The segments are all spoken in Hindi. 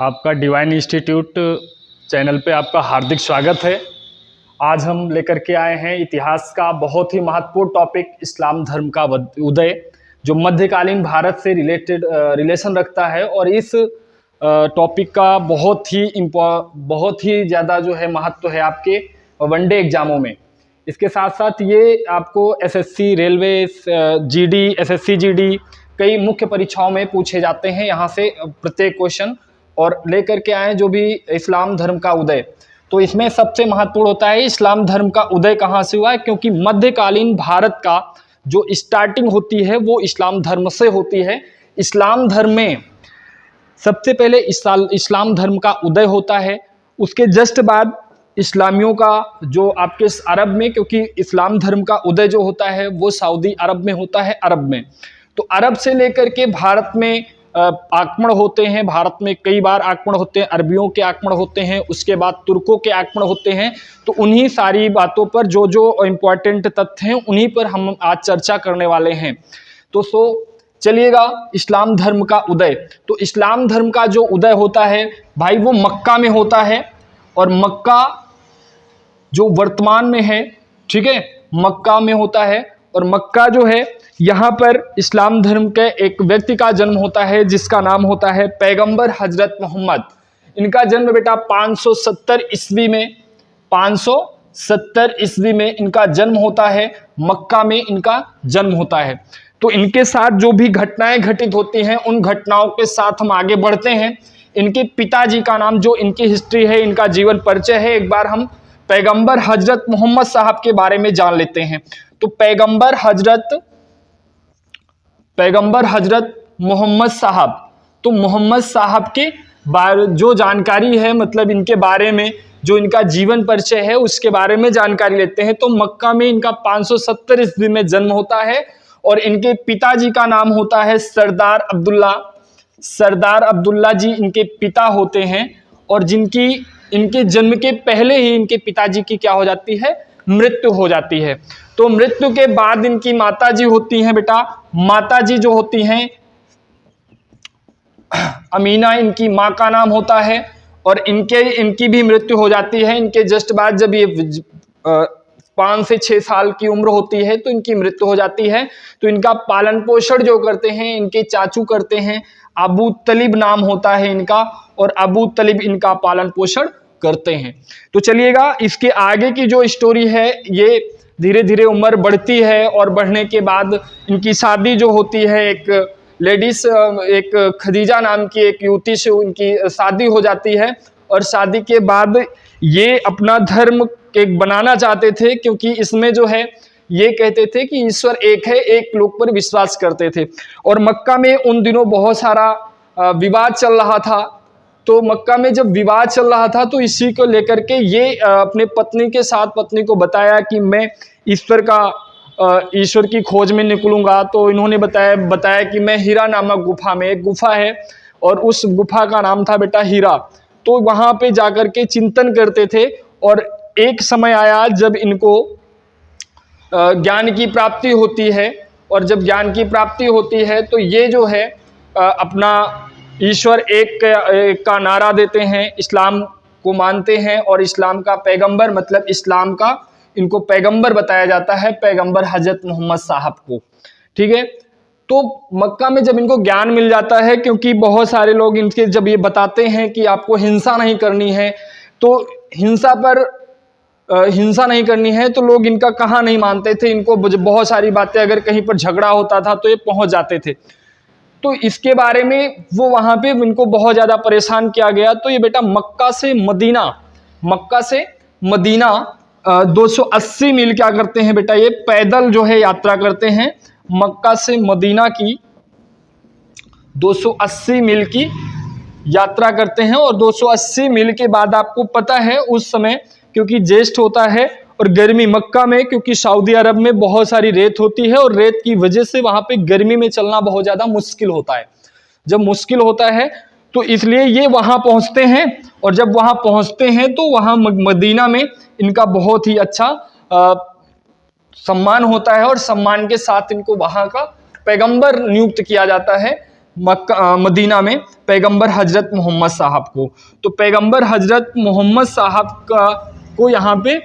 आपका डिवाइन इंस्टीट्यूट चैनल पे आपका हार्दिक स्वागत है। आज हम लेकर के आए हैं इतिहास का बहुत ही महत्वपूर्ण टॉपिक इस्लाम धर्म का उदय, जो मध्यकालीन भारत से रिलेशन रखता है। और इस टॉपिक का बहुत ही ज़्यादा जो है महत्व है आपके वनडे एग्जामों में। इसके साथ साथ ये आपको SSC, railway, GD, SSC GD कई मुख्य परीक्षाओं में पूछे जाते हैं यहाँ से प्रत्येक क्वेश्चन। और लेकर के आए जो भी इस्लाम धर्म का उदय, तो इसमें सबसे महत्वपूर्ण होता है इस्लाम धर्म का उदय कहाँ से हुआ है, क्योंकि मध्यकालीन भारत का जो स्टार्टिंग होती है वो इस्लाम धर्म से होती है। इस्लाम धर्म में सबसे पहले इस्लाम धर्म का उदय होता है, उसके जस्ट बाद इस्लामियों का जो आपके अरब में, क्योंकि इस्लाम धर्म का उदय जो होता है वो सऊदी अरब में होता है, अरब में। तो अरब से लेकर के भारत में आक्रमण होते हैं, भारत में कई बार आक्रमण होते हैं, अरबियों के आक्रमण होते हैं, उसके बाद तुर्कों के आक्रमण होते हैं। तो उन्हीं सारी बातों पर जो इम्पोर्टेंट तथ्य हैं उन्हीं पर हम आज चर्चा करने वाले हैं। तो चलिएगा, इस्लाम धर्म का उदय। तो इस्लाम धर्म का जो उदय होता है भाई वो मक्का में होता है, और मक्का जो वर्तमान में है, ठीक है, मक्का में होता है। और मक्का जो है यहाँ पर इस्लाम धर्म के एक व्यक्ति का जन्म होता है जिसका नाम होता है पैगंबर हजरत मोहम्मद। इनका जन्म बेटा 570 ईस्वी में, 570 ईस्वी में इनका जन्म होता है, मक्का में इनका जन्म होता है। तो इनके साथ जो भी घटनाएं घटित होती हैं उन घटनाओं के साथ हम आगे बढ़ते हैं। इनके पिताजी का नाम, जो इनकी हिस्ट्री है, इनका जीवन परिचय है, एक बार हम पैगंबर हजरत मोहम्मद साहब के बारे में जान लेते हैं। तो पैगंबर हजरत मोहम्मद साहब, तो मोहम्मद साहब के जो जानकारी है, मतलब इनके बारे में जो इनका जीवन परिचय है उसके बारे में जानकारी लेते हैं। तो मक्का में इनका 570 ईस्वी में जन्म होता है, और इनके पिताजी का नाम होता है सरदार अब्दुल्ला जी इनके पिता होते हैं। और इनके जन्म के पहले ही इनके पिताजी की क्या हो जाती है, मृत्यु हो जाती है। तो मृत्यु के बाद इनकी माताजी होती हैं बेटा, माताजी जो होती हैं अमीना, इनकी माँ का नाम होता है। और इनकी भी मृत्यु हो जाती है। इनके जस्ट बाद जब ये 5 से 6 साल की उम्र होती है तो इनकी मृत्यु हो जाती है। तो इनका पालन पोषण जो करते हैं इनके चाचू करते हैं, अबू तलिब नाम होता है इनका, और अबू तलिब इनका पालन पोषण करते हैं। तो चलिएगा, इसके आगे की जो स्टोरी है, ये धीरे धीरे उम्र बढ़ती है, और बढ़ने के बाद इनकी शादी जो होती है एक खदीजा नाम की एक युवती से उनकी शादी हो जाती है। और शादी के बाद ये अपना धर्म एक बनाना चाहते थे, क्योंकि इसमें जो है ये कहते थे कि ईश्वर एक है, एक लोक पर विश्वास करते थे। और मक्का में उन दिनों बहुत सारा विवाद चल रहा था। तो मक्का में जब विवाद चल रहा था तो इसी को लेकर के ये अपने पत्नी के साथ पत्नी को बताया कि मैं ईश्वर की खोज में निकलूंगा। तो इन्होंने बताया कि मैं हीरा नामक गुफा में, एक गुफा है और उस गुफा का नाम था बेटा हीरा। तो वहां पे जाकर के चिंतन करते थे। और एक समय आया जब इनको ज्ञान की प्राप्ति होती है। और जब ज्ञान की प्राप्ति होती है तो ये जो है अपना ईश्वर एक का नारा देते हैं, इस्लाम को मानते हैं। और इस्लाम का पैगंबर, मतलब इस्लाम का इनको पैगंबर बताया जाता है, पैगंबर हजरत मोहम्मद साहब को, ठीक है। तो मक्का में जब इनको ज्ञान मिल जाता है, क्योंकि बहुत सारे लोग इनके जब ये बताते हैं कि आपको हिंसा नहीं करनी है, तो हिंसा नहीं करनी है, तो लोग इनका कहाँ नहीं मानते थे। इनको बहुत सारी बातें, अगर कहीं पर झगड़ा होता था तो ये पहुंच जाते थे। तो इसके बारे में वो वहां पे इनको बहुत ज्यादा परेशान किया गया। तो ये बेटा मक्का से मदीना 280 मील क्या करते हैं बेटा, ये पैदल जो है यात्रा करते हैं। मक्का से मदीना की 280 मील की यात्रा करते हैं। और 280 मील के बाद आपको पता है उस समय, क्योंकि ज्येष्ठ होता है और गर्मी मक्का में, क्योंकि सऊदी अरब में बहुत सारी रेत होती है, और रेत की वजह से वहां पे गर्मी में चलना बहुत ज्यादा मुश्किल होता है। जब मुश्किल होता है तो इसलिए ये वहां पहुंचते हैं। और जब वहां पहुंचते हैं तो वहां मदीना में इनका बहुत ही अच्छा सम्मान होता है, और सम्मान के साथ इनको वहां का पैगंबर नियुक्त किया जाता है। मदीना में पैगंबर हजरत मोहम्मद साहब को। तो पैगंबर हजरत मोहम्मद साहब को यहाँ पे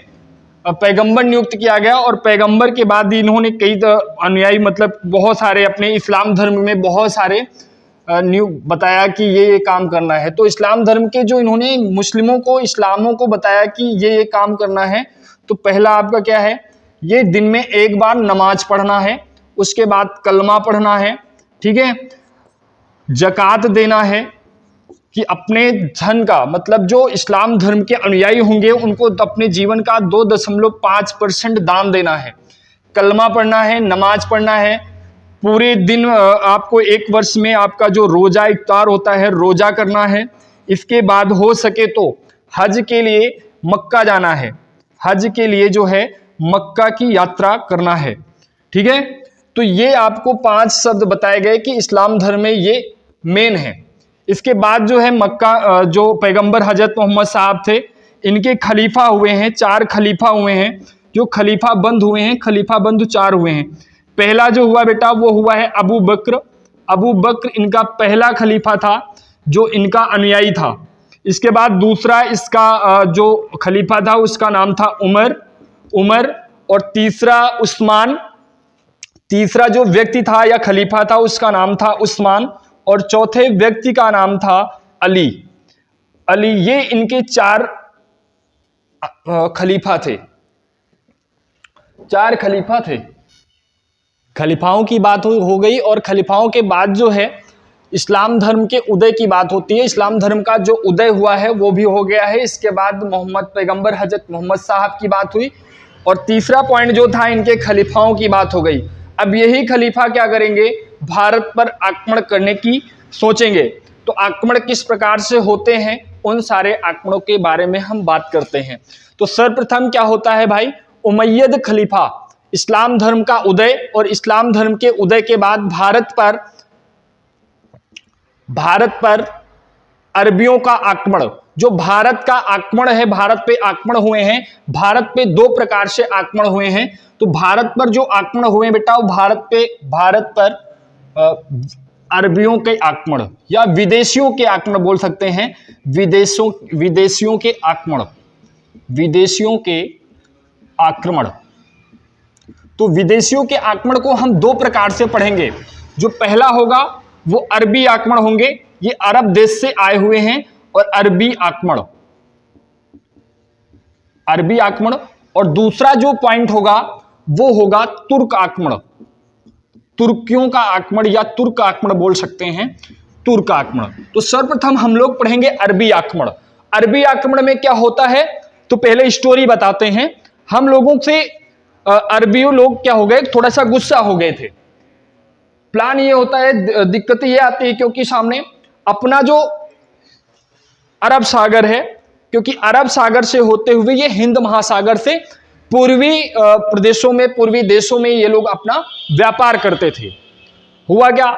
पैगंबर नियुक्त किया गया, और पैगंबर के बाद इन्होंने कई अनुयायी, मतलब बहुत सारे अपने इस्लाम धर्म में बहुत सारे बताया कि ये काम करना है। तो इस्लाम धर्म के जो इन्होंने मुस्लिमों को, इस्लामों को बताया कि ये काम करना है, तो पहला आपका क्या है, ये दिन में एक बार नमाज पढ़ना है, उसके बाद कलमा पढ़ना है, ठीक है, ज़कात देना है, कि अपने धन का, मतलब जो इस्लाम धर्म के अनुयायी होंगे उनको अपने जीवन का 2.5% दान देना है, कलमा पढ़ना है, नमाज पढ़ना है, पूरे दिन आपको एक वर्ष में आपका जो रोज़ा इफ्तार होता है रोज़ा करना है। इसके बाद हो सके तो हज के लिए मक्का जाना है, हज के लिए जो है मक्का की यात्रा करना है, ठीक है। तो ये आपको 5 शब्द बताए गए कि इस्लाम धर्म में ये मेन है। इसके बाद जो है मक्का, जो पैगंबर हजरत मोहम्मद साहब थे, इनके खलीफा हुए हैं, 4 खलीफा हुए हैं, जो खलीफा बंद हुए हैं, खलीफा बंद 4 हुए हैं। पहला जो हुआ बेटा वो हुआ है अबू बकर। अबू बकर इनका पहला खलीफा था जो इनका अनुयायी था। इसके बाद दूसरा इसका जो खलीफा था उसका नाम था उमर, और तीसरा उस्मान, तीसरा जो व्यक्ति था या खलीफा था उसका नाम था उस्मान, और चौथे व्यक्ति का नाम था अली। ये इनके 4 खलीफा थे, 4 खलीफा थे। खलीफाओं की बात हो गई, और खलीफाओं के बाद जो है इस्लाम धर्म के उदय की बात होती है। इस्लाम धर्म का जो उदय हुआ है वो भी हो गया है। इसके बाद पैगंबर हजरत मोहम्मद साहब की बात हुई, और तीसरा पॉइंट जो था इनके खलीफाओं की बात हो गई। अब यही खलीफा क्या करेंगे, भारत पर आक्रमण करने की सोचेंगे। तो आक्रमण किस प्रकार से होते हैं, उन सारे आक्रमणों के बारे में हम बात करते हैं। तो सर्वप्रथम क्या होता है भाई, उमैयद खलीफा, इस्लाम धर्म का उदय, और इस्लाम धर्म के उदय के बाद भारत पर अरबियों का आक्रमण, जो भारत का आक्रमण है, भारत पे आक्रमण हुए हैं। भारत पे 2 प्रकार से आक्रमण हुए हैं। तो भारत पर जो आक्रमण हुए बेटा, वो भारत पर अरबियों के आक्रमण या विदेशियों के आक्रमण बोल सकते हैं, विदेशियों के आक्रमण। तो विदेशियों के आक्रमण को हम 2 प्रकार से पढ़ेंगे। जो पहला होगा वो अरबी आक्रमण होंगे, ये अरब देश से आए हुए हैं, और अरबी आक्रमण। और दूसरा जो पॉइंट होगा वो होगा तुर्क आक्रमण, तुर्कियों का आक्रमण या तुर्क आक्रमण बोल सकते हैं, तुर्क आक्रमण। तो सर्वप्रथम हम लोग पढ़ेंगे अरबी आक्रमण। अरबी आक्रमण में क्या होता है, तो पहले स्टोरी बताते हैं। हम लोगों से अरबियों लोग क्या हो गए, थोड़ा सा गुस्सा हो गए थे। प्लान ये होता है, दिक्कत ये आती है क्योंकि सामने अपना जो अरब सागर है, क्योंकि अरब सागर से होते हुए ये हिंद महासागर से पूर्वी पूर्वी देशों में ये लोग अपना व्यापार करते थे। हुआ क्या,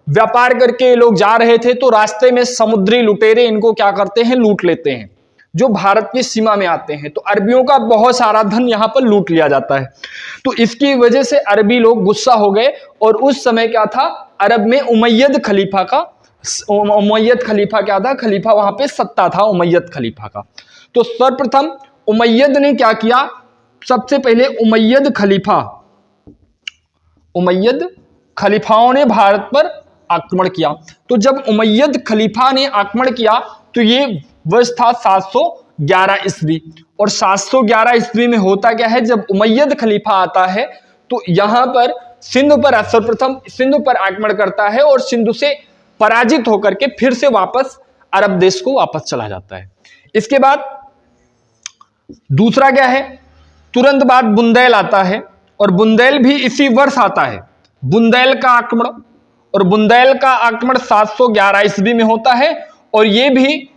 व्यापार करके ये लोग जा रहे थे, तो रास्ते में समुद्री लुटेरे इनको क्या करते हैं, लूट लेते हैं, जो भारत की सीमा में आते हैं। तो अरबियों का बहुत सारा धन यहां पर लूट लिया जाता है। तो इसकी वजह से अरबी लोग गुस्सा हो गए, और उस समय क्या था, अरब में उमैयद खलीफा क्या था, खलीफा वहां पे सत्ता था उमैयद खलीफा का। तो सर्वप्रथम उमैयद ने क्या किया, सबसे पहले उमैयद खलीफाओं ने भारत पर आक्रमण किया। तो जब उमैयद खलीफा ने आक्रमण किया तो ये वर्ष था 711 ईस्वी, और 711 ईस्वी में होता क्या है, जब उमैयद खलीफा आता है तो यहां पर सिंधु पर सर्वप्रथम सिंधु पर आक्रमण करता है, और सिंधु से पराजित होकर के फिर से वापस अरब देश को वापस चला जाता है। इसके बाद दूसरा क्या है, तुरंत बाद बुंदेल आता है, और बुंदेल भी इसी वर्ष आता है, बुंदेल का आक्रमण। और बुंदेल का आक्रमण 711 ईस्वी में होता है, और ये भी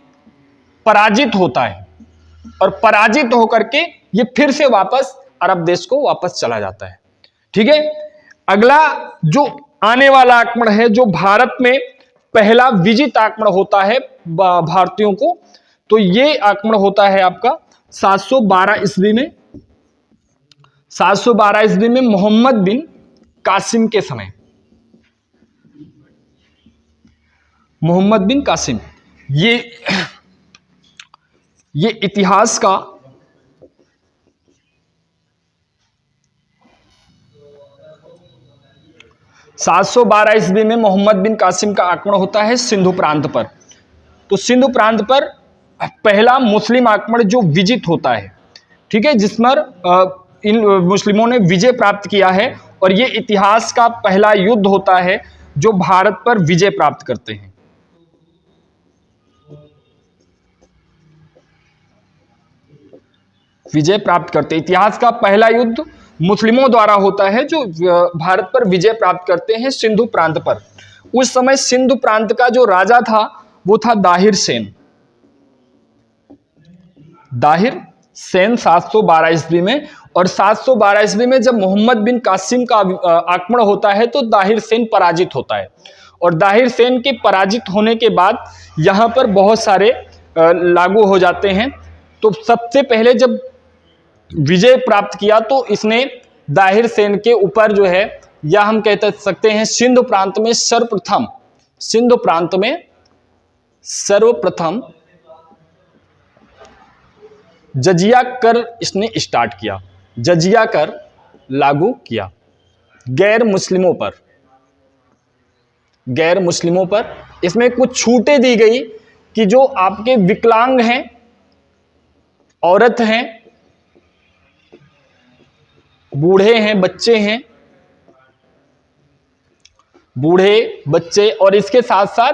पराजित होता है, और पराजित होकर के ये फिर से वापस अरब देश को वापस चला जाता है। ठीक है, अगला जो आने वाला आक्रमण है, जो भारत में पहला विजित आक्रमण होता है भारतीयों को, तो ये आक्रमण होता है आपका 712 ईस्वी में। 712 ईस्वी में मोहम्मद बिन कासिम के समय, मोहम्मद बिन कासिम। ये इतिहास का 712 ईस्वी में मोहम्मद बिन कासिम का आक्रमण होता है सिंधु प्रांत पर। तो सिंधु प्रांत पर पहला मुस्लिम आक्रमण जो विजित होता है, ठीक है, जिसमें इन मुस्लिमों ने विजय प्राप्त किया है, और ये इतिहास का पहला युद्ध होता है जो भारत पर विजय प्राप्त करते हैं। विजय प्राप्त करते, इतिहास का पहला युद्ध मुस्लिमों द्वारा होता है जो भारत पर विजय प्राप्त करते हैं सिंधु प्रांत पर। उस समय सिंधु प्रांत का जो राजा था वो था दाहिर सेन। दाहिर सेन 712 ईस्वी में, और 712 ईस्वी में जब मोहम्मद बिन कासिम का आक्रमण होता है तो दाहिर सेन पराजित होता है, और दाहिर सेन के पराजित होने के बाद यहाँ पर बहुत सारे लागू हो जाते हैं। तो सबसे पहले जब विजय प्राप्त किया तो इसने दाहिर सेन के ऊपर जो है, या हम कह सकते हैं सिंधु प्रांत में सर्वप्रथम जजिया कर इसने स्टार्ट किया, जजिया कर लागू किया गैर मुस्लिमों पर। इसमें कुछ छूटें दी गई कि जो आपके विकलांग हैं, औरत हैं, बूढ़े हैं, बच्चे, और इसके साथ साथ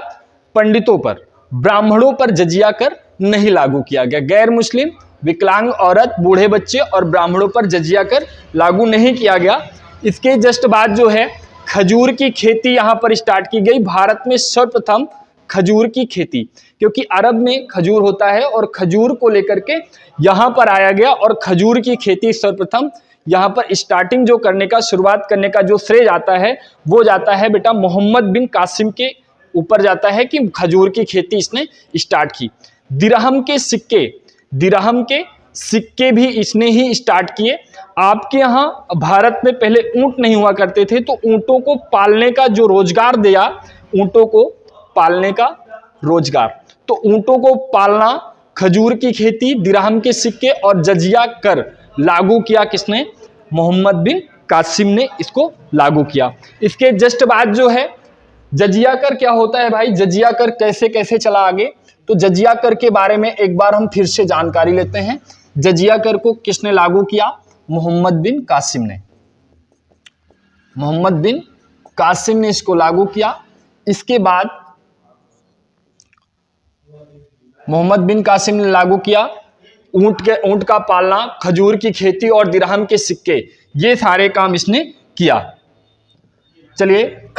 पंडितों पर, ब्राह्मणों पर जजिया कर नहीं लागू किया गया। गैर मुस्लिम, विकलांग औरत, बूढ़े बच्चे और ब्राह्मणों पर जजिया कर लागू नहीं किया गया। इसके जस्ट बाद जो है खजूर की खेती यहाँ पर स्टार्ट की गई। भारत में सर्वप्रथम खजूर की खेती, क्योंकि अरब में खजूर होता है और खजूर को लेकर के यहाँ पर आया गया, और खजूर की खेती सर्वप्रथम यहाँ पर स्टार्टिंग जो करने का, शुरुआत करने का जो श्रेय जाता है वो जाता है बेटा मोहम्मद बिन कासिम के ऊपर जाता है कि खजूर की खेती इसने स्टार्ट की। दिरहम के सिक्के भी इसने ही स्टार्ट किए। आपके यहाँ भारत में पहले ऊंट नहीं हुआ करते थे, तो ऊंटों को पालने का जो रोजगार दिया, ऊंटों को पालने का रोजगार, तो ऊंटों को पालना, खजूर की खेती, दिरहम के सिक्के और जजिया कर लागू किया किसने? मोहम्मद बिन कासिम ने इसको लागू किया। इसके जस्ट बाद जो है जजिया कर क्या होता है भाई, जजिया कर कैसे कैसे चला आगे, तो जजिया कर के बारे में एक बार हम फिर से जानकारी लेते हैं। जजिया कर को किसने लागू किया? मोहम्मद बिन कासिम ने। मोहम्मद बिन कासिम ने इसको लागू किया। इसके बाद मोहम्मद बिन कासिम ने लागू किया ऊंट का पालना, खजूर की खेती और दिरहम के सिक्के, ये सारे काम इसने किया। चलिए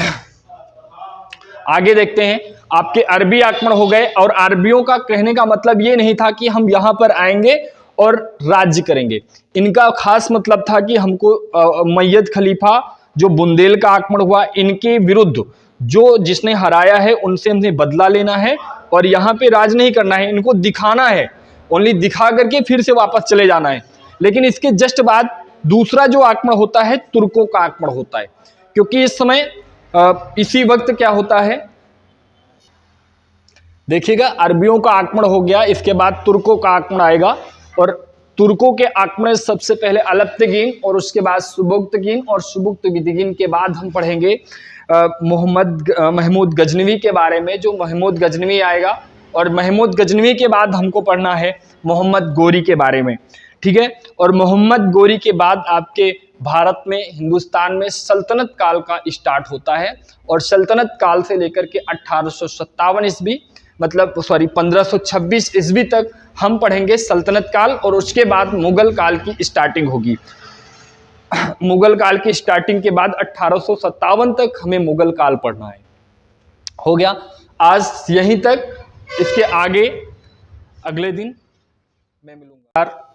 आगे देखते हैं। आपके अरबी आक्रमण हो गए, और अरबियों का कहने का मतलब ये नहीं था कि हम यहां पर आएंगे और राज्य करेंगे। इनका खास मतलब था कि हमको मय्यद खलीफा जो बुंदेल का आक्रमण हुआ, इनके विरुद्ध जो जिसने हराया है उनसे हमने बदला लेना है, और यहाँ पे राज नहीं करना है, इनको दिखाना है, ओनली दिखा करके फिर से वापस चले जाना है। लेकिन इसके जस्ट बाद दूसरा जो आक्रमण होता है तुर्कों का आक्रमण होता है, क्योंकि इस समय इसी वक्त क्या होता है देखिएगा, अरबियों का आक्रमण हो गया, इसके बाद तुर्कों का आक्रमण आएगा, और तुर्कों के आक्रमण सबसे पहले अलप्तगीन और उसके बाद सुबुक्तगीन, और सुबुक्तगीन के बाद हम पढ़ेंगे महमूद गजनवी के बारे में, जो महमूद गजनवी आएगा, और महमूद गजनवी के बाद हमको पढ़ना है मोहम्मद गोरी के बारे में, ठीक है। और मोहम्मद गोरी के बाद आपके भारत में, हिंदुस्तान में सल्तनत काल का स्टार्ट होता है, और सल्तनत काल से लेकर के 1857 ईस्वी मतलब 1526 ईस्वी तक हम पढ़ेंगे सल्तनत काल, और उसके बाद मुगल काल की स्टार्टिंग होगी। मुगल काल की स्टार्टिंग के बाद 1857 तक हमें मुगल काल पढ़ना है। हो गया आज यहीं तक, इसके आगे अगले दिन मैं मिलूंगा।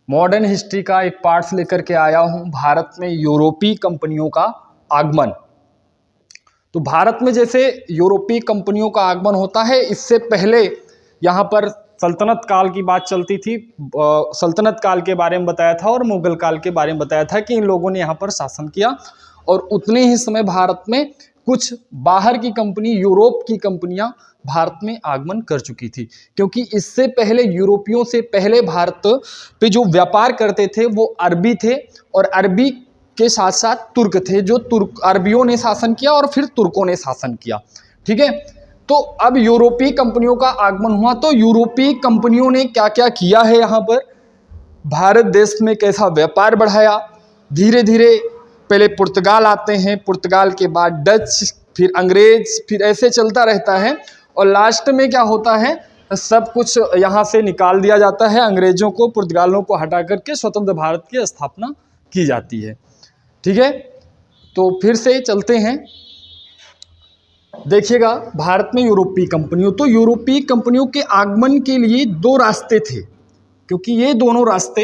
मॉडर्न हिस्ट्री का एक पार्ट लेकर के आया हूं, भारत में यूरोपीय कंपनियों का आगमन। तो भारत में जैसे यूरोपीय कंपनियों का आगमन होता है, इससे पहले यहाँ पर सल्तनत काल की बात चलती थी। सल्तनत काल के बारे में बताया था और मुगल काल के बारे में बताया था कि इन लोगों ने यहाँ पर शासन किया, और उतने ही समय भारत में कुछ बाहर की कंपनी, यूरोप की कंपनियां भारत में आगमन कर चुकी थी, क्योंकि इससे पहले यूरोपियों से पहले भारत पे जो व्यापार करते थे वो अरबी थे, और अरबी के साथ साथ तुर्क थे, जो तुर्क अरबियों ने शासन किया और फिर तुर्कों ने शासन किया। ठीक है, तो अब यूरोपीय कंपनियों का आगमन हुआ, तो यूरोपीय कंपनियों ने क्या क्या किया है, यहाँ पर भारत देश में कैसा व्यापार बढ़ाया। धीरे धीरे पहले पुर्तगाल आते हैं, पुर्तगाल के बाद डच, फिर अंग्रेज, फिर ऐसे चलता रहता है, और लास्ट में क्या होता है, सब कुछ यहाँ से निकाल दिया जाता है, अंग्रेजों को, पुर्तगालों को हटा करके स्वतंत्र भारत की स्थापना की जाती है। ठीक है, तो फिर से चलते हैं, देखिएगा भारत में यूरोपीय कंपनियों, तो यूरोपीय कंपनियों के आगमन के लिए दो रास्ते थे, क्योंकि ये दोनों रास्ते,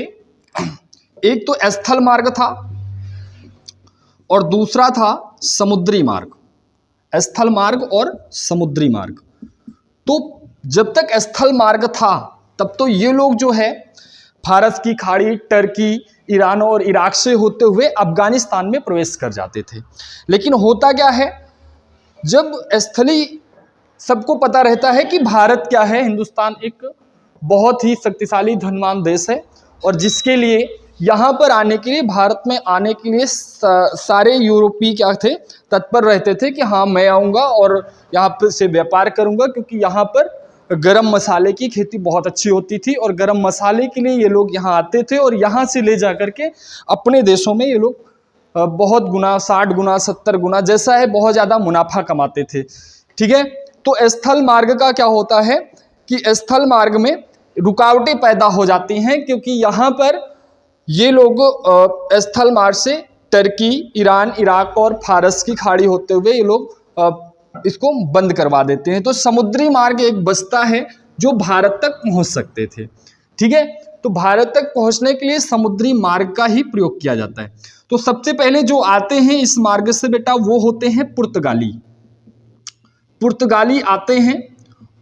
एक तो स्थल मार्ग था और दूसरा था समुद्री मार्ग, स्थल मार्ग और समुद्री मार्ग। तो जब तक स्थल मार्ग था तब तो ये लोग जो है फारस की खाड़ी, टर्की, ईरान और इराक से होते हुए अफगानिस्तान में प्रवेश कर जाते थे। लेकिन होता क्या है, जब स्थली, सबको पता रहता है कि भारत क्या है, हिंदुस्तान एक बहुत ही शक्तिशाली धनवान देश है, और जिसके लिए यहाँ पर आने के लिए, भारत में आने के लिए सारे यूरोपीय क्या थे, तत्पर रहते थे कि हाँ मैं आऊँगा और यहाँ पर से व्यापार करूँगा, क्योंकि यहाँ पर गरम मसाले की खेती बहुत अच्छी होती थी, और गरम मसाले के लिए ये लोग यहाँ आते थे, और यहाँ से ले जा कर के अपने देशों में ये लोग बहुत गुना, 60 गुना, 70 गुना, जैसा है बहुत ज़्यादा मुनाफा कमाते थे। ठीक है, तो स्थल मार्ग का क्या होता है कि स्थल मार्ग में रुकावटें पैदा हो जाती हैं, क्योंकि यहाँ पर ये लोग स्थल मार्ग से टर्की, ईरान, इराक और फारस की खाड़ी होते हुए ये लोग इसको बंद करवा देते हैं। तो समुद्री मार्ग एक बचता है जो भारत तक पहुँच सकते थे। ठीक है, तो भारत तक पहुँचने के लिए समुद्री मार्ग का ही प्रयोग किया जाता है। तो सबसे पहले जो आते हैं इस मार्ग से बेटा, वो होते हैं पुर्तगाली। पुर्तगाली आते हैं,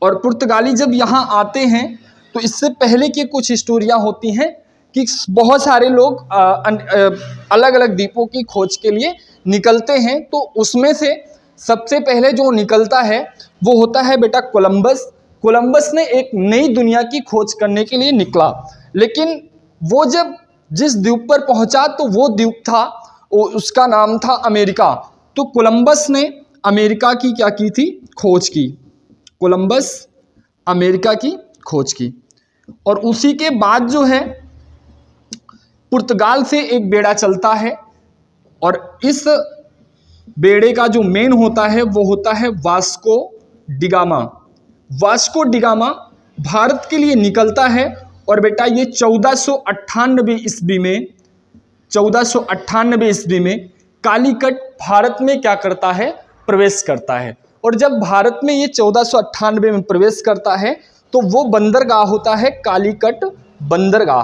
और पुर्तगाली जब यहाँ आते हैं तो इससे पहले की कुछ स्टोरियाँ होती हैं कि बहुत सारे लोग अलग अलग द्वीपों की खोज के लिए निकलते हैं। तो उसमें से सबसे पहले जो निकलता है वो होता है बेटा कोलंबस। कोलंबस ने एक नई दुनिया की खोज करने के लिए निकला, लेकिन वो जब जिस द्वीप पर पहुंचा तो वो द्वीप था, उसका नाम था अमेरिका। तो कोलंबस ने अमेरिका की क्या की थी, खोज की। कोलंबस अमेरिका की खोज की, और उसी के बाद जो है पुर्तगाल से एक बेड़ा चलता है, और इस बेड़े का जो मेन होता है वो होता है Vasco da Gama. Vasco da Gama Bharat के लिए निकलता है, और बेटा ये 1498 ईस्वी में, 1498 ईस्वी में कालीकट भारत में क्या करता है, प्रवेश करता है। और जब भारत में ये 1498 में प्रवेश करता है तो वो बंदरगाह होता है कालीकट बंदरगाह।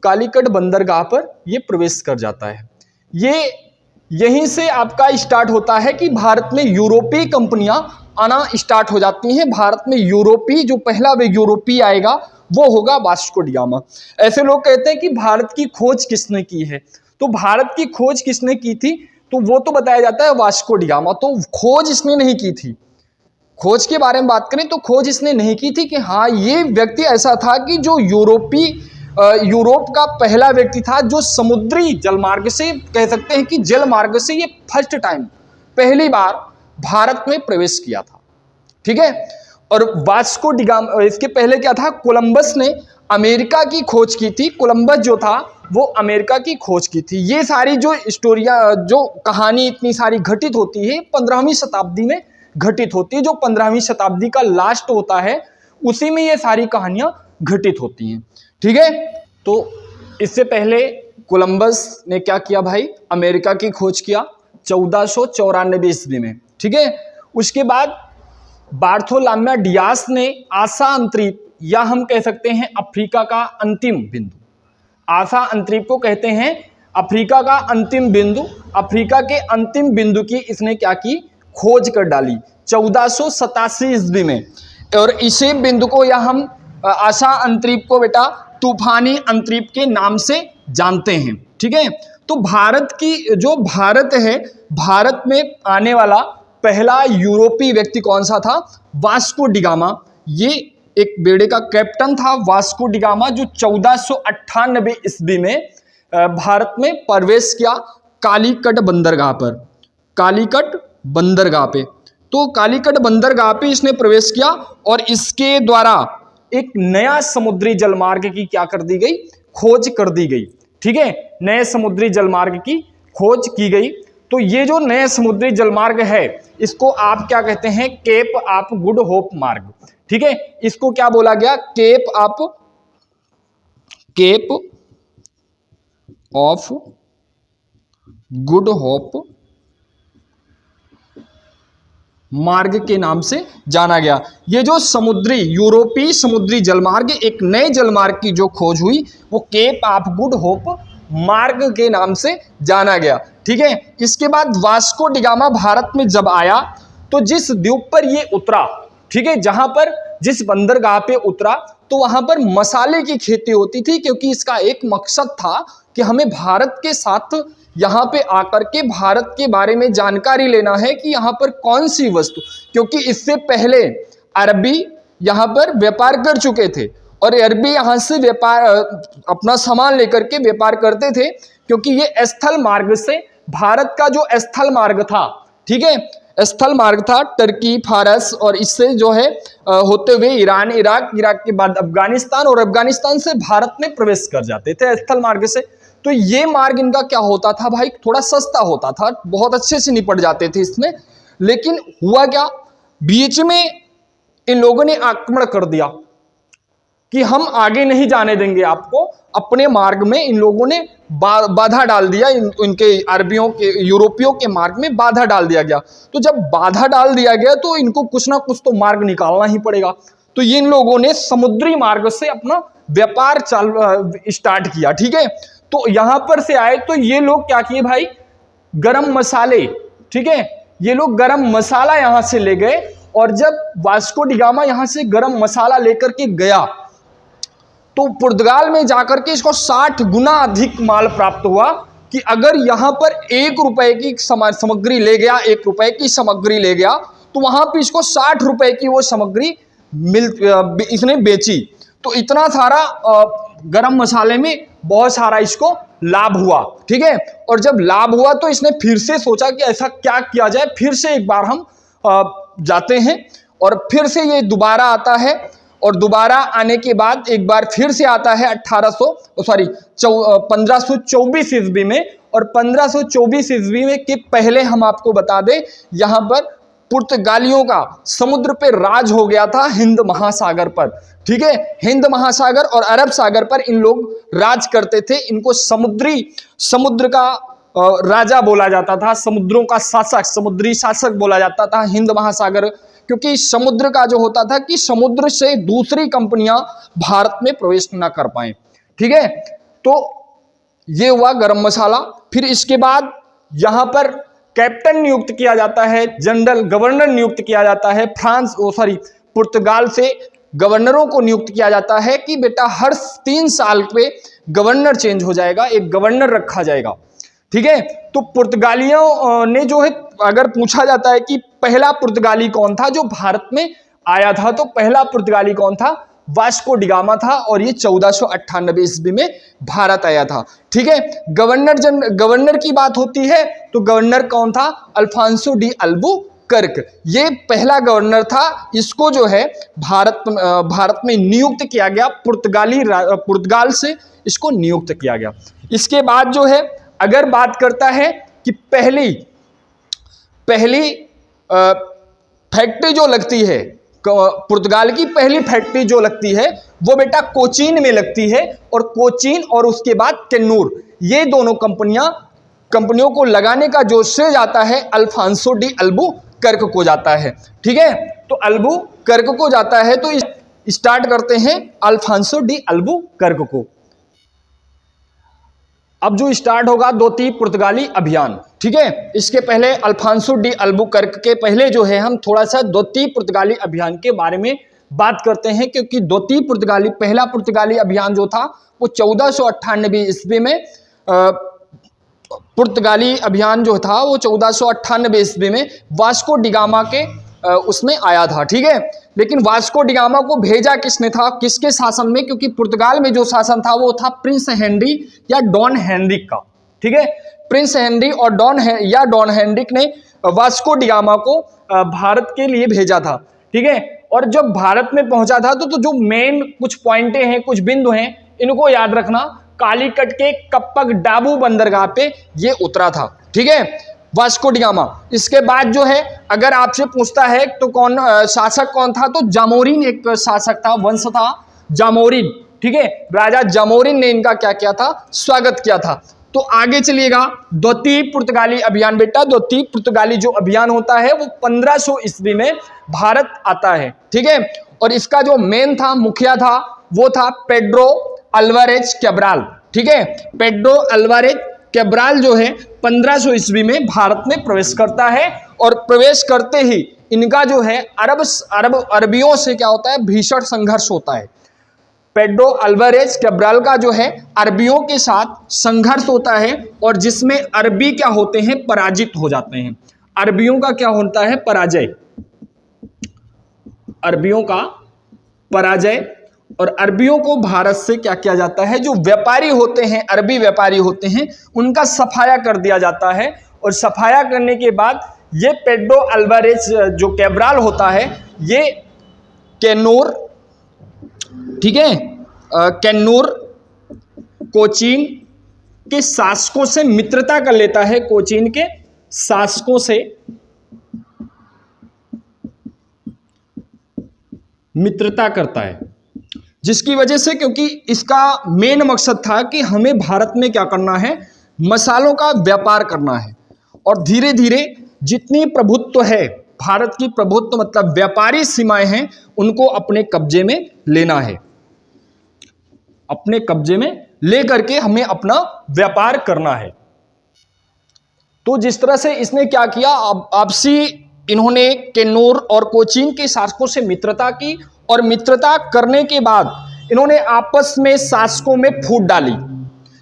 कालीकट बंदरगाह पर ये प्रवेश कर जाता है। ये यहीं से आपका स्टार्ट होता है कि भारत में यूरोपीय कंपनियां आना स्टार्ट हो जाती हैं। भारत में यूरोपीय, जो पहला वे यूरोपीय आएगा वो होगा वास्को डिगामा। ऐसे लोग कहते हैं कि भारत की खोज किसने की है, तो भारत की खोज किसने की थी, तो वो तो बताया जाता है वास्को डिगामा। तो खोज इसने नहीं की थी। खोज के बारे में बात करें तो खोज इसने नहीं की थी कि हाँ ये व्यक्ति ऐसा था कि जो यूरोप का पहला व्यक्ति था जो समुद्री जलमार्ग से, कह सकते हैं कि जल मार्ग से ये फर्स्ट टाइम, पहली बार भारत में प्रवेश किया था। ठीक है, और वास्को डिगामा, इसके पहले क्या था, कोलंबस ने अमेरिका की खोज की थी। कोलंबस जो था वो अमेरिका की खोज की थी। ये सारी जो स्टोरियाँ, जो कहानी इतनी सारी घटित होती है 15वीं शताब्दी में घटित होती है। जो 15वीं शताब्दी का लास्ट होता है उसी में ये सारी कहानियाँ घटित होती हैं। ठीक है, तो इससे पहले कोलंबस ने क्या किया भाई, अमेरिका की खोज किया 1494 ईस्वी में। ठीक है, उसके बाद बार्थोलोमेव डियास ने आशा अंतरीप, या हम कह सकते हैं अफ्रीका का अंतिम बिंदु, आशा अंतरीप को कहते हैं अफ्रीका का अंतिम बिंदु। अफ्रीका के अंतिम बिंदु की इसने क्या की, खोज कर डाली 1487 ईस्वी में। और इसी बिंदु को या हम आशा अंतरीप को बेटा तूफानी अंतरीप के नाम से जानते हैं। ठीक है, तो भारत है, भारत में आने वाला पहला यूरोपीय व्यक्ति कौन सा था? Vasco D gamma. ये एक बेड़े का कैप्टन था वास्को डी गामा, जो 1498 ईस्वी में भारत में प्रवेश किया कालीकट बंदरगाह पर, कालीकट बंदरगाह पे। तो कालीकट बंदरगाह पे इसने प्रवेश किया और इसके द्वारा एक नया समुद्री जलमार्ग की क्या कर दी गई? खोज कर दी गई। ठीक है, नए समुद्री जलमार्ग की खोज की गई। तो ये जो नए समुद्री जलमार्ग है, इसको आप क्या कहते हैं? केप ऑफ गुड होप मार्ग। ठीक है, इसको क्या बोला गया? केप ऑफ गुड होप मार्ग के नाम से जाना गया। ये जो यूरोपीय समुद्री जलमार्ग, एक नए जलमार्ग की जो खोज हुई, वो केप ऑफ गुड होप मार्ग के नाम से जाना गया। ठीक है, इसके बाद वास्को डी गामा भारत में जब आया, तो जिस द्वीप पर ये उतरा, ठीक है, जहां पर जिस बंदरगाह पे उतरा, तो वहां पर मसाले की खेती होती थी, क्योंकि इसका एक मकसद था कि हमें भारत के साथ यहाँ पे आकर के भारत के बारे में जानकारी लेना है कि यहाँ पर कौन सी वस्तु, क्योंकि इससे पहले अरबी यहाँ पर व्यापार कर चुके थे और अरबी यहाँ से व्यापार अपना सामान लेकर के व्यापार करते थे, क्योंकि ये स्थल मार्ग से भारत का जो स्थल मार्ग था, ठीक है, स्थल मार्ग था टर्की, फारस और इससे जो है होते हुए ईरान, इराक के बाद अफगानिस्तान और अफगानिस्तान से भारत में प्रवेश कर जाते थे स्थल मार्ग से। तो ये मार्ग इनका क्या होता था भाई? थोड़ा सस्ता होता था, बहुत अच्छे से निपट जाते थे इसमें। लेकिन हुआ क्या? बीच में इन लोगों ने आक्रमण कर दिया कि हम आगे नहीं जाने देंगे आपको। अपने मार्ग में इन लोगों ने बाधा डाल दिया, इनके अरबियों के, यूरोपियों के मार्ग में बाधा डाल दिया गया। तो जब बाधा डाल दिया गया तो इनको कुछ ना कुछ तो मार्ग निकालना ही पड़ेगा। तो ये इन लोगों ने समुद्री मार्ग से अपना व्यापार स्टार्ट किया। ठीक है, तो यहां पर से आए तो ये लोग क्या किए भाई? गरम मसाले, ठीक है, ये लोग गरम मसाला यहां से ले गए। और जब वास्को डी गामा यहां से गरम मसाला लेकर के गया, तो पुर्तगाल में जाकर के इसको 60 गुना अधिक माल प्राप्त हुआ कि अगर यहां पर 1 रुपए की सामग्री ले गया, 1 रुपए की सामग्री ले गया, तो वहां पर इसको 60 रुपए की वो सामग्री इसने बेची। तो इतना सारा गरम मसाले में बहुत सारा इसको लाभ हुआ। ठीक है, और जब लाभ हुआ तो इसने फिर से सोचा कि ऐसा क्या किया जाए, फिर से एक बार हम जाते हैं। और फिर से ये दोबारा आता है और दोबारा आने के बाद एक बार फिर से आता है 1524 ईस्वी में। और 1524 ईस्वी में के पहले हम आपको बता दें, यहाँ पर पुर्तगालियों का समुद्र पे राज हो गया था हिंद महासागर पर। ठीक है, हिंद महासागर और अरब सागर पर इन लोग राज करते थे। इनको समुद्र का राजा बोला जाता था, समुद्रों का शासक, समुद्री शासक बोला जाता था हिंद महासागर, क्योंकि समुद्र का जो होता था कि समुद्र से दूसरी कंपनियां भारत में प्रवेश न कर पाए। ठीक है, तो ये हुआ गरम मसाला। फिर इसके बाद यहां पर कैप्टन नियुक्त किया जाता है, जनरल गवर्नर नियुक्त किया जाता है। पुर्तगाल से गवर्नरों को नियुक्त किया जाता है कि बेटा हर 3 साल पे गवर्नर चेंज हो जाएगा, एक गवर्नर रखा जाएगा। ठीक है, तो पुर्तगालियों ने जो है, अगर पूछा जाता है कि पहला पुर्तगाली कौन था जो भारत में आया था, तो पहला पुर्तगाली कौन था? वास्को डी गामा था और ये 1498 ईस्वी में भारत आया था। ठीक है, गवर्नर की बात होती है तो गवर्नर कौन था? अल्फांसो डी अल्बुकर्क, ये पहला गवर्नर था। इसको जो है भारत में नियुक्त किया गया, पुर्तगाल से इसको नियुक्त किया गया। इसके बाद जो है, अगर बात करता है कि पहली फैक्ट्री जो लगती है, पुर्तगाल की पहली फैक्ट्री जो लगती है वो बेटा कोचीन में लगती है। और कोचीन और उसके बाद केन्नूर, ये दोनों कंपनियों को लगाने का जो श्रेय जाता है अल्फांसो डी अल्बुकर्क को जाता है। ठीक है, तो अल्बुकर्क को जाता है। तो स्टार्ट करते हैं अल्फांसो डी अल्बुकर्क को। अब जो स्टार्ट होगा द्वितीय पुर्तगाली अभियान। ठीक है, इसके पहले अल्फांसो डी अल्बुकर्क के पहले जो है हम थोड़ा सा द्वितीय पुर्तगाली अभियान के बारे में बात करते हैं, क्योंकि पहला पुर्तगाली अभियान जो था वो 1498 ईस्वी में पुर्तगाली अभियान जो था वो 1498 ईस्वी में वास्को डिगामा के उसमें आया था। ठीक है, लेकिन वास्को डिगामा को भेजा किसने था, किसके शासन में? क्योंकि पुर्तगाल में जो शासन था वो था प्रिंस हेनरी या डॉन हेनरिक का। ठीक है, प्रिंस हेनरी और डॉन हेनरिक ने वास्को डिगामा को भारत के लिए भेजा था। ठीक है, और जब भारत में पहुंचा था तो जो मेन कुछ पॉइंटें हैं, कुछ बिंदु हैं, इनको याद रखना। कालीकट के कप्पक डाबू बंदरगाह पे ये उतरा था। ठीक है, वास्को डिगामा। इसके बाद जो है अगर आपसे पूछता है तो कौन शासक कौन था, तो जामोरिन एक शासक था, वंश था जामोरिन। ठीक है, राजा जामोरिन ने इनका क्या किया था, स्वागत किया था। तो आगे चलिएगा, द्वितीय पुर्तगाली अभियान। बेटा द्वितीय पुर्तगाली जो अभियान होता है वो 1500 ईस्वी में भारत आता है। ठीक है, और इसका जो मेन था, मुखिया था, वो था पेड्रो अल्वारेज कैब्राल। ठीक है, पेड्रो अल्वारेज कैब्राल जो है 1500 ईस्वी में भारत में प्रवेश करता है, और प्रवेश करते ही इनका जो है अरबियों से क्या होता है, भीषण संघर्ष होता है। पेड्रो अल्वारेज कैब्राल का जो है अरबियों के साथ संघर्ष होता है, और जिसमें अरबी क्या होते हैं, पराजित हो जाते हैं। अरबियों का क्या होता है, पराजय। अरबियों का पराजय, और अरबियों को भारत से क्या किया जाता है, जो व्यापारी होते हैं, अरबी व्यापारी होते हैं, उनका सफाया कर दिया जाता है। और सफाया करने के बाद ये पेड्रो अल्वारेज जो कैब्राल होता है, ये कैनूर, ठीक है, कैन्नूर कोचीन के शासकों से मित्रता कर लेता है, कोचीन के शासकों से मित्रता करता है, जिसकी वजह से, क्योंकि इसका मेन मकसद था कि हमें भारत में क्या करना है, मसालों का व्यापार करना है, और धीरे धीरे जितनी प्रभुत्व है, भारत की प्रभुत्व मतलब व्यापारी सीमाएं हैं, उनको अपने कब्जे में लेना है। अपने कब्जे में लेकर के हमें अपना व्यापार करना है। तो जिस तरह से इसने क्या किया, आपसी इन्होंने कैन्नूर और कोचीन के शासकों से मित्रता की, और मित्रता करने के बाद इन्होंने आपस में शासकों में फूट डाली,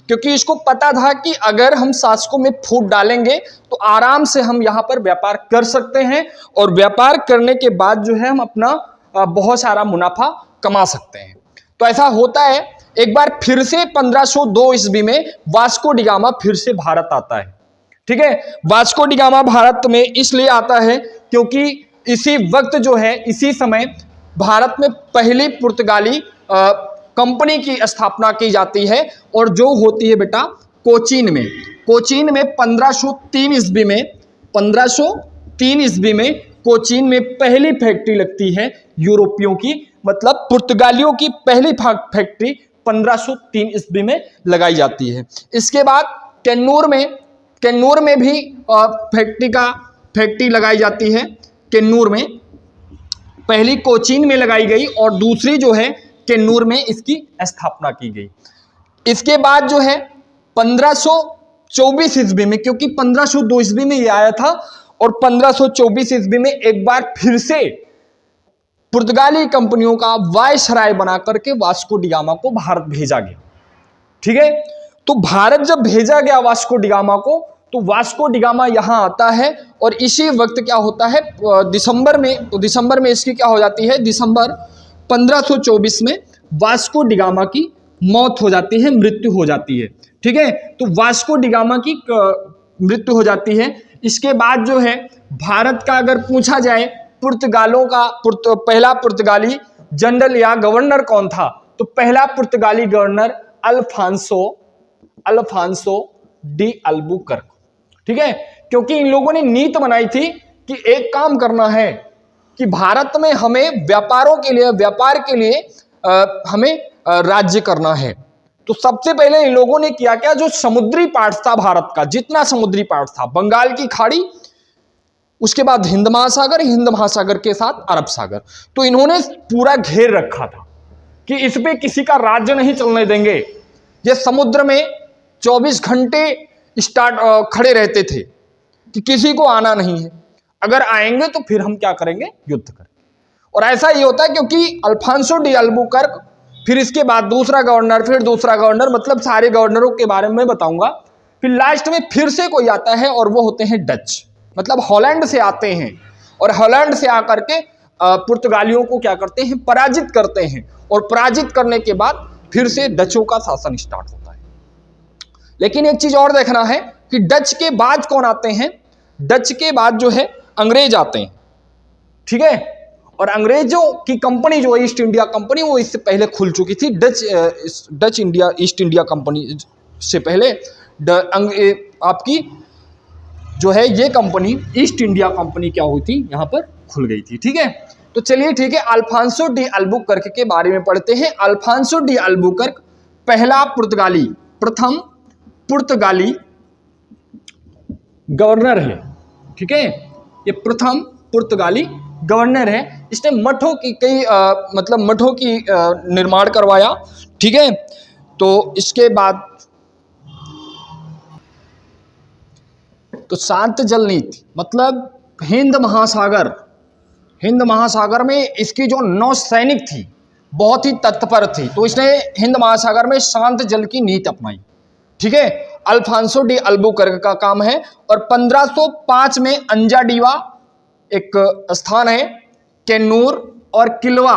क्योंकि इसको पता था कि अगर हम शासकों में फूट डालेंगे तो आराम से हम यहाँ पर व्यापार कर सकते हैं, और व्यापार करने के बाद जो है हम अपना बहुत सारा मुनाफा कमा सकते हैं। तो ऐसा होता है। एक बार फिर से 1502 ईस्वी में वास्को डिगामा फिर से भारत आता है। ठीक है, वास्को डिगामा भारत में इसलिए आता है क्योंकि इसी वक्त जो है, इसी समय भारत में पहली पुर्तगाली कंपनी की स्थापना की जाती है, और जो होती है बेटा कोचीन में। कोचीन में 1503 ईस्वी में, 1503 ईस्वी में कोचीन में पहली फैक्ट्री लगती है यूरोपियों की, मतलब पुर्तगालियों की पहली फैक्ट्री 1503 ईस्वी में लगाई जाती है। इसके बाद कैन्नूर में भी फैक्ट्री लगाई जाती है। कैन्नूर में पहली कोचीन में लगाई गई, और दूसरी जो है कैन्नूर में इसकी स्थापना की गई। इसके बाद जो है 1524 ईस्वी में, क्योंकि 1502 ईस्वी में ये आया था, और 1524 ईस्वी में एक बार फिर से पुर्तगाली कंपनियों का वायसराय बना करके वास्को डिगामा को भारत भेजा गया। ठीक है, तो भारत जब भेजा गया वास्को डिगामा को, तो वास्को डिगामा यहां आता है, और इसी वक्त क्या होता है, दिसंबर में इसकी क्या हो जाती है, दिसंबर 1524 में वास्को डिगामा की मौत हो जाती है, मृत्यु हो जाती है। ठीक है, तो वास्को डिगामा की मृत्यु हो जाती है। इसके बाद जो है भारत का अगर पूछा जाए, पुर्तगालों का पहला पुर्तगाली जनरल या गवर्नर कौन था, तो पहला पुर्तगाली गवर्नर अल्फांसो डी अल्बुकर्क। ठीक है, क्योंकि इन लोगों ने नीति बनाई थी कि एक काम करना है कि भारत में हमें व्यापार के लिए हमें राज्य करना है। तो सबसे पहले इन लोगों ने किया क्या, जो समुद्री पार्ट था भारत का, जितना समुद्री पार्ट था, बंगाल की खाड़ी, उसके बाद हिंद महासागर के साथ अरब सागर, तो इन्होंने पूरा घेर रखा था कि इस पे किसी का राज्य नहीं चलने देंगे। ये समुद्र में 24 घंटे खड़े रहते थे कि किसी को आना नहीं है, अगर आएंगे तो फिर हम क्या करेंगे, युद्ध करेंगे। और ऐसा ही होता है क्योंकि अल्फांसो डी अल्बुकर्क, फिर इसके बाद दूसरा गवर्नर, फिर दूसरा गवर्नर, मतलब सारे गवर्नरों के बारे में बताऊंगा। फिर लास्ट में फिर से कोई आता है और वो होते हैं डच, मतलब हॉलैंड से आते हैं और हॉलैंड से आकर के पुर्तगालियों को क्या करते हैं, पराजित करते हैं, और पराजित करने के बाद फिर से डचों का शासन स्टार्ट होता है। लेकिन एक चीज और देखना है कि डच के बाद कौन आते हैं, डच के बाद जो है अंग्रेज आते हैं, ठीक है। और अंग्रेजों की कंपनी जो ईस्ट इंडिया कंपनी, वो इससे पहले खुल चुकी थी। Dutch India east India company से पहले आपकी जो है ये कंपनी ईस्ट इंडिया कंपनी क्या हुई थी, यहां पर खुल गई थी, ठीक है। तो चलिए ठीक है, अल्फांसो डी अल्बुकर्क के बारे में पढ़ते हैं। अल्फांसो डी अल्बुकर्क पहला पुर्तगाली, प्रथम पुर्तगाली गवर्नर है, ठीक है। ये प्रथम पुर्तगाली गवर्नर है। इसने मठों की कई मतलब मठों की निर्माण करवाया, ठीक है। तो इसके बाद तो शांत जल नीति, मतलब हिंद महासागर में इसकी जो नौसैनिक थी बहुत ही तत्पर थी, तो इसने हिंद महासागर में शांत जल की नीति अपनाई, ठीक है। अल्फांसो डी अल्बुकर्क का काम है। और 1505 में अंजाडीवा एक स्थान है, कैन्नूर और किलवा,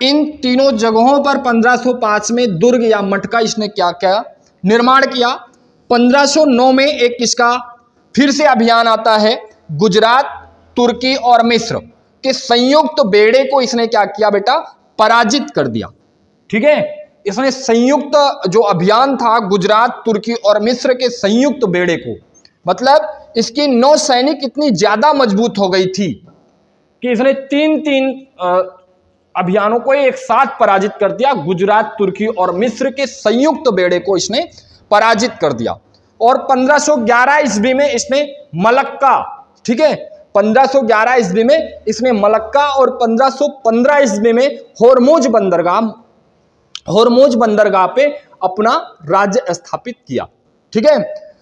इन तीनों जगहों पर 1505 में दुर्ग या मठ का इसने क्या क्या निर्माण किया। 1509 में एक इसका फिर से अभियान आता है, गुजरात, तुर्की और मिस्र के संयुक्त बेड़े को इसने क्या किया बेटा, पराजित कर दिया, ठीक है। इसने संयुक्त जो अभियान था गुजरात, तुर्की और मिस्र के संयुक्त बेड़े को, मतलब इसकी नौसैनिक इतनी ज्यादा मजबूत हो गई थी कि इसने तीन अभियानों को एक साथ पराजित कर दिया। गुजरात, तुर्की और मिस्र के संयुक्त बेड़े को इसने पराजित कर दिया। और 1511 ईस्वी में इसने मलक्का, ठीक है, 1511 ईस्वी में इसने मलक्का और 1515 ईस्वी में होर्मुज बंदरगाह पे अपना राज्य स्थापित किया, ठीक है।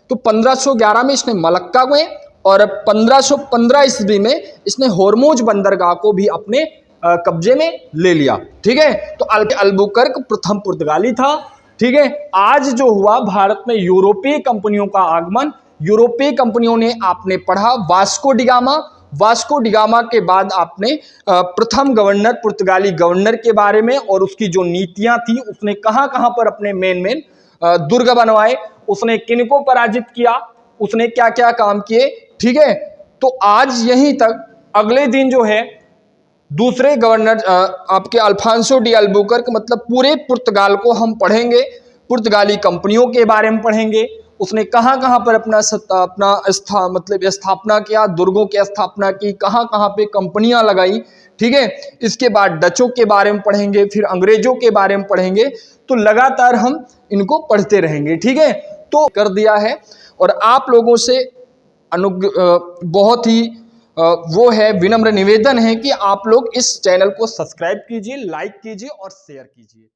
तो 1511 में इसने मलक्का में और 1515 ईस्वी में इसने होर्मुज बंदरगाह को भी अपने कब्जे में ले लिया, ठीक है। तो अल्बुकर्क प्रथम पुर्तगाली था, ठीक है। आज जो हुआ भारत में यूरोपीय कंपनियों का आगमन, यूरोपीय कंपनियों ने आपने पढ़ा वास्को डिगामा के बाद आपने प्रथम गवर्नर, पुर्तगाली गवर्नर के बारे में और उसकी जो नीतियां थी, उसने कहां कहां पर अपने मेन दुर्ग बनवाए, उसने किनको पराजित किया, उसने क्या क्या काम किए, ठीक है। तो आज यहीं तक, अगले दिन जो है दूसरे गवर्नर आपके अल्फांसो डी अल्बुकर्क, मतलब पूरे पुर्तगाल को हम पढ़ेंगे, पुर्तगाली कंपनियों के बारे में पढ़ेंगे, उसने कहां कहां पर अपना स्थापना किया, दुर्गों की स्थापना की, कहां कहां पे कंपनियां लगाई, ठीक है। इसके बाद डचों के बारे में पढ़ेंगे, फिर अंग्रेजों के बारे में पढ़ेंगे। तो लगातार हम इनको पढ़ते रहेंगे, ठीक है। तो कर दिया है और आप लोगों से बहुत ही वो है विनम्र निवेदन है कि आप लोग इस चैनल को सब्सक्राइब कीजिए, लाइक कीजिए और शेयर कीजिए।